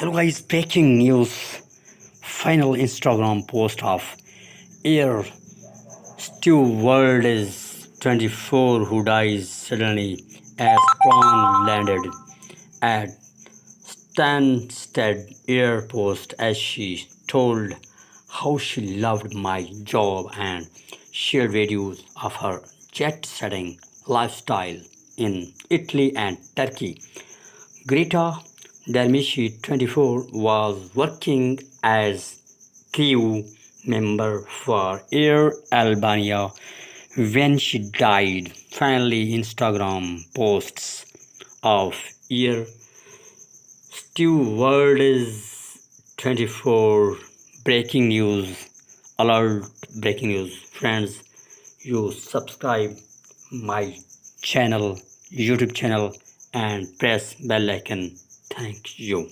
Hello guys, breaking news. Final Instagram post of Air Steward is 24 who dies suddenly as plane landed at Stansted Airport as she told how she loved my job and shared videos of her jet-setting lifestyle in Italy and Turkey. Greta Dyrmishi, 24, was working as crew member for Air Albania when she died. Finally, Instagram posts of Air Steward is 24. Breaking news. Alert, breaking news. Friends, you subscribe my channel, YouTube channel, and press bell icon. Thank you.